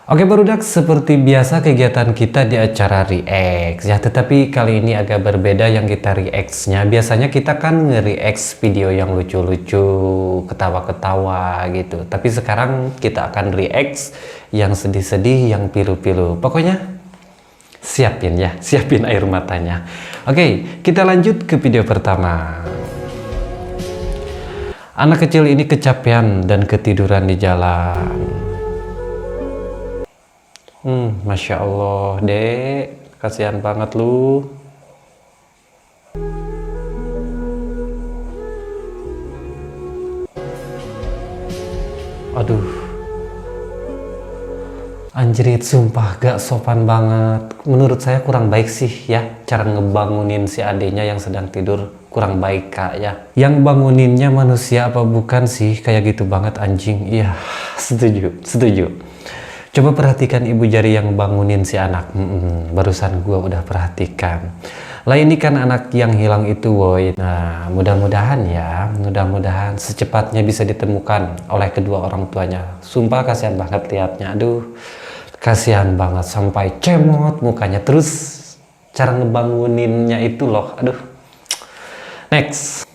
Oke barudak, seperti biasa kegiatan kita di acara react ya, tetapi kali ini agak berbeda yang kita react-nya. Biasanya kita kan nge-react video yang lucu-lucu, ketawa-ketawa gitu. Tapi sekarang kita akan react yang sedih-sedih, yang pilu-pilu. Pokoknya siapin ya, siapin air matanya. Oke, kita lanjut ke video pertama. Anak kecil ini kecapean dan ketiduran di jalan. Masya Allah, dek, kasihan banget lu. Aduh, anjrit, sumpah gak sopan banget. Menurut saya kurang baik sih ya, cara ngebangunin si adenya yang sedang tidur kurang baik kak ya. Yang banguninnya manusia apa bukan sih, kayak gitu banget anjing. Iya, setuju, setuju. Coba perhatikan ibu jari yang bangunin si anak. Barusan gua udah perhatikan. Lah ini kan anak yang hilang itu woi. Nah mudah-mudahan ya, mudah-mudahan secepatnya bisa ditemukan oleh kedua orang tuanya. Sumpah kasihan banget liatnya. Aduh, kasihan banget sampai cemot mukanya. Terus cara ngebanguninnya itu loh. Aduh. Next.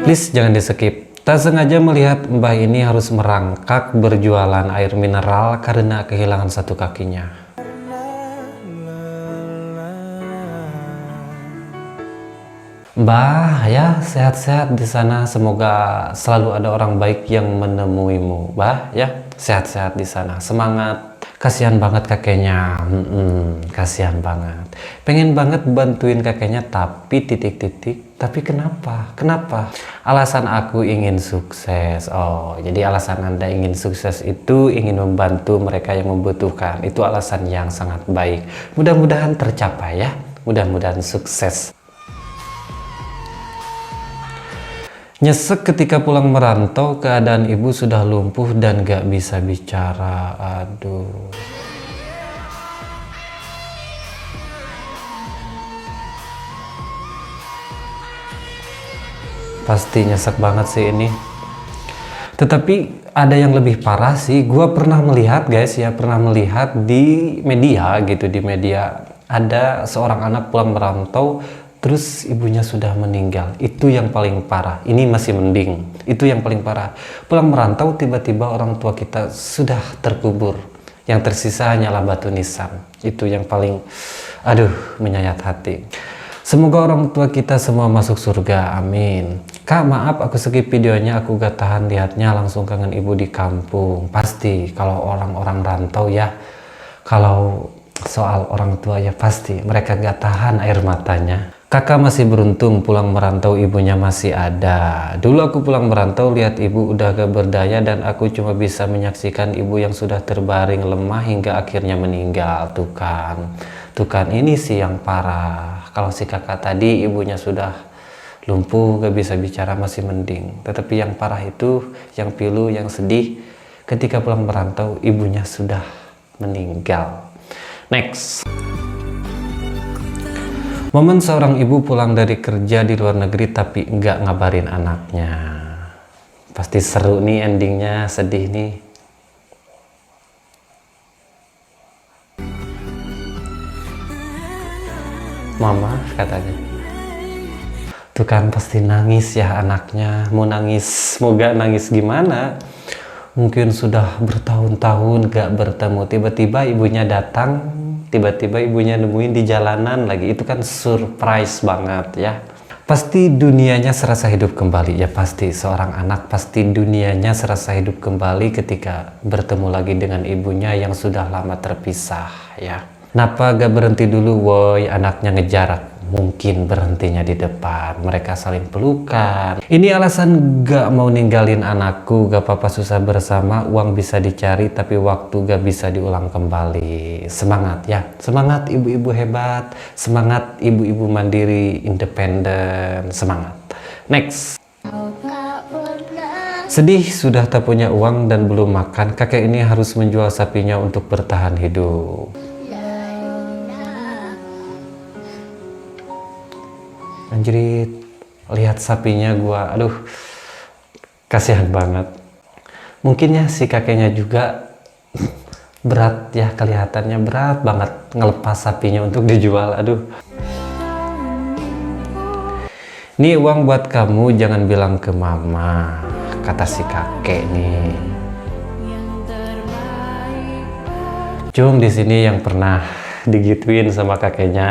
Please jangan di skip. Tak sengaja melihat mbah ini harus merangkak berjualan air mineral karena kehilangan satu kakinya. Mbah ya, sehat-sehat di sana. Semoga selalu ada orang baik yang menemuimu. Mbah ya, sehat-sehat di sana. Semangat. Kasihan banget kakeknya. Kasihan banget. Pengen banget bantuin kakeknya tapi titik-titik. Tapi kenapa? Kenapa? Alasan aku ingin sukses. Oh, jadi alasan Anda ingin sukses itu ingin membantu mereka yang membutuhkan. Itu alasan yang sangat baik. Mudah-mudahan tercapai ya. Mudah-mudahan sukses. Nyesek ketika pulang merantau, keadaan ibu sudah lumpuh dan gak bisa bicara. Aduh. Pasti nyesek banget sih ini. Tetapi ada yang lebih parah sih. Gua pernah melihat guys ya, pernah melihat di media gitu, di media ada seorang anak pulang merantau terus ibunya sudah meninggal. Itu yang paling parah. Ini masih mending. Itu yang paling parah. Pulang merantau tiba-tiba orang tua kita sudah terkubur. Yang tersisa hanyalah batu nisan. Itu yang paling menyayat hati. Semoga orang tua kita semua masuk surga. Amin. Kak maaf aku skip videonya, aku gak tahan lihatnya, langsung kangen ibu di kampung. Pasti kalau orang-orang rantau ya, kalau soal orang tua ya pasti mereka gak tahan air matanya. Kakak masih beruntung pulang merantau ibunya masih ada. Dulu aku pulang merantau lihat ibu udah gak berdaya dan aku cuma bisa menyaksikan ibu yang sudah terbaring lemah hingga akhirnya meninggal. Tuh kan ini sih yang parah. Kalau si kakak tadi ibunya sudah lumpuh gak bisa bicara masih mending. Tetapi yang parah itu, yang pilu, yang sedih ketika pulang merantau ibunya sudah meninggal. Next. Momen seorang ibu pulang dari kerja di luar negeri tapi nggak ngabarin anaknya. Pasti seru nih endingnya, sedih nih. Mama katanya. Tuh kan pasti nangis ya anaknya. Mau nangis, mau gak nangis gimana? Mungkin sudah bertahun-tahun gak bertemu. Tiba-tiba ibunya datang. Tiba-tiba ibunya nemuin di jalanan lagi. Itu kan surprise banget ya. Pasti dunianya serasa hidup kembali. Ya pasti seorang anak pasti dunianya serasa hidup kembali ketika bertemu lagi dengan ibunya yang sudah lama terpisah ya. Kenapa gak berhenti dulu woi, anaknya ngejar? Mungkin berhentinya di depan. Mereka saling pelukan. Ini alasan gak mau ninggalin anakku. Gak apa-apa susah bersama. Uang bisa dicari tapi waktu gak bisa diulang kembali. Semangat ya. Semangat ibu-ibu hebat. Semangat ibu-ibu mandiri independen. Semangat. Next. Sedih sudah tak punya uang dan belum makan. Kakek ini harus menjual sapinya untuk bertahan hidup. Anjrit, lihat sapinya gua, aduh, kasihan banget. Mungkin ya si kakeknya juga berat ya, kelihatannya berat banget ngelepas sapinya untuk dijual. Aduh. Nih uang buat kamu, jangan bilang ke mama, kata si kakek nih. Cung di sini yang pernah digituin sama kakeknya,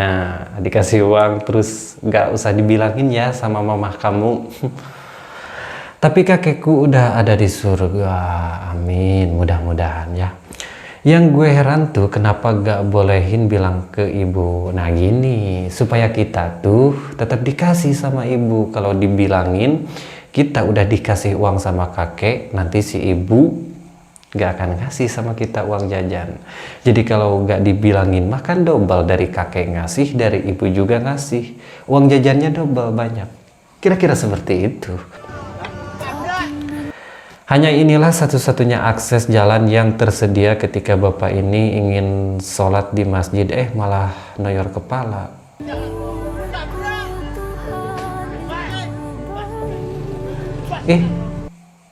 dikasih uang terus nggak usah dibilangin ya sama mama kamu. Tapi kakekku udah ada di surga, amin, mudah-mudahan ya. Yang gue heran tuh kenapa gak bolehin bilang ke ibu. Nah gini, supaya kita tuh tetap dikasih sama ibu. Kalau dibilangin kita udah dikasih uang sama kakek, nanti si ibu gak akan kasih sama kita uang jajan. Jadi kalau gak dibilangin makan double, dari kakek ngasih, dari ibu juga ngasih. Uang jajannya double banyak. Kira-kira seperti itu. Hanya inilah satu-satunya akses jalan yang tersedia ketika bapak ini ingin sholat di masjid, malah noyor kepala.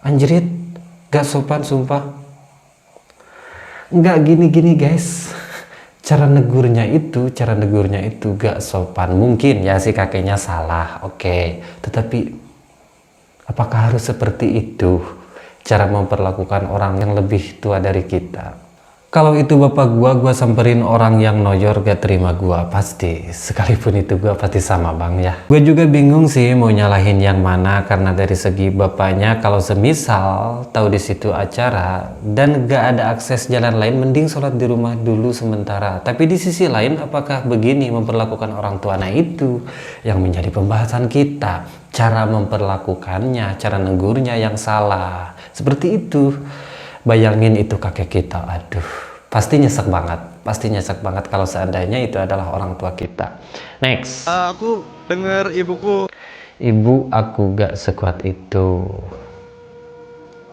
Anjrit, gak sopan sumpah. Nggak gini-gini guys. Cara negurnya itu gak sopan. Mungkin ya si kakeknya salah, oke. Tetapi apakah harus seperti itu cara memperlakukan orang yang lebih tua dari kita? Kalau itu bapak gua samperin orang yang noyor gak terima gua pasti. Sekalipun itu gua pasti sama bang ya. Gue juga bingung sih mau nyalahin yang mana, karena dari segi bapaknya kalau semisal tahu di situ acara dan gak ada akses jalan lain, mending sholat di rumah dulu sementara. Tapi di sisi lain, apakah begini memperlakukan orang tua? Nah itu yang menjadi pembahasan kita. Cara memperlakukannya, cara negurnya yang salah. Seperti itu. Bayangin itu kakek kita, aduh, pasti nyesek banget kalau seandainya itu adalah orang tua kita. Next. Aku dengar ibuku. Ibu aku gak sekuat itu.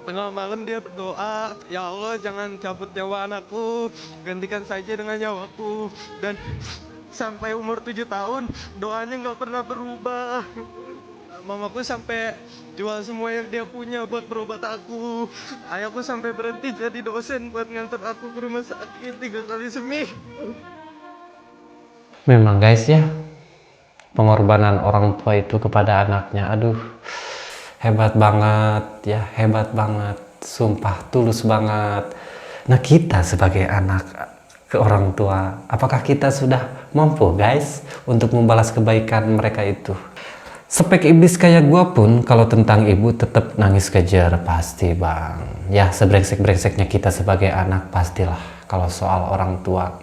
Tengah malam dia berdoa, ya Allah jangan cabut nyawa anakku, gantikan saja dengan nyawaku. Dan sampai umur 7 tahun doanya nggak pernah berubah. Mamaku sampai jual semua yang dia punya buat berobat aku. Ayahku sampai berhenti jadi dosen buat nganter aku ke rumah sakit 3 kali seminggu. Memang guys ya, pengorbanan orang tua itu kepada anaknya, aduh, hebat banget ya, hebat banget, sumpah tulus banget. Nah kita sebagai anak ke orang tua, apakah kita sudah mampu guys untuk membalas kebaikan mereka itu? Spek iblis kayak gua pun kalau tentang ibu tetap nangis kejar pasti bang. Ya sebrengsek-brengseknya kita sebagai anak pastilah kalau soal orang tua.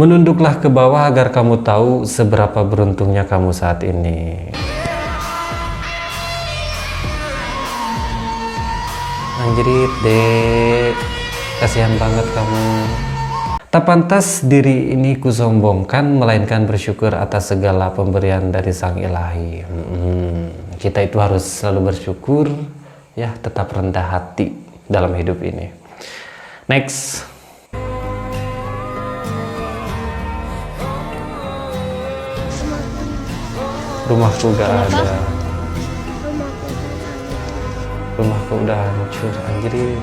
Menunduklah ke bawah agar kamu tahu seberapa beruntungnya kamu saat ini. Anjrit dek, kasihan banget kamu. Tak pantas diri ini kusombongkan, melainkan bersyukur atas segala pemberian dari Sang Ilahi. Kita itu harus selalu bersyukur, ya, tetap rendah hati dalam hidup ini. Next. Rumahku gak ada. Rumahku udah hancur, anjir.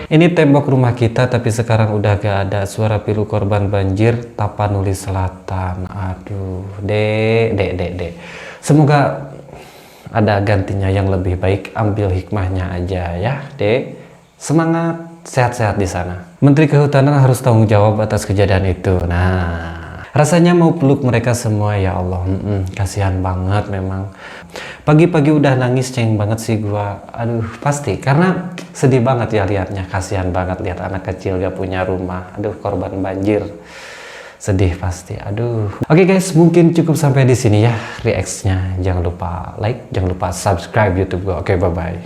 Ini tembok rumah kita, tapi sekarang udah gak ada. Suara pilu korban banjir, Tapanuli Selatan. Aduh, dek. Semoga ada gantinya yang lebih baik. Ambil hikmahnya aja ya, dek. Semangat, sehat-sehat di sana. Menteri Kehutanan harus tanggung jawab atas kejadian itu. Nah, rasanya mau peluk mereka semua ya Allah. Kasihan banget memang. Pagi-pagi udah nangis, ceng banget sih gua. Aduh, pasti karena sedih banget ya liatnya. Kasihan banget lihat anak kecil gak punya rumah. Aduh, korban banjir. Sedih pasti. Aduh. Oke guys, mungkin cukup sampai di sini ya reaksinya. Jangan lupa like, jangan lupa subscribe YouTube gua. Oke, bye bye.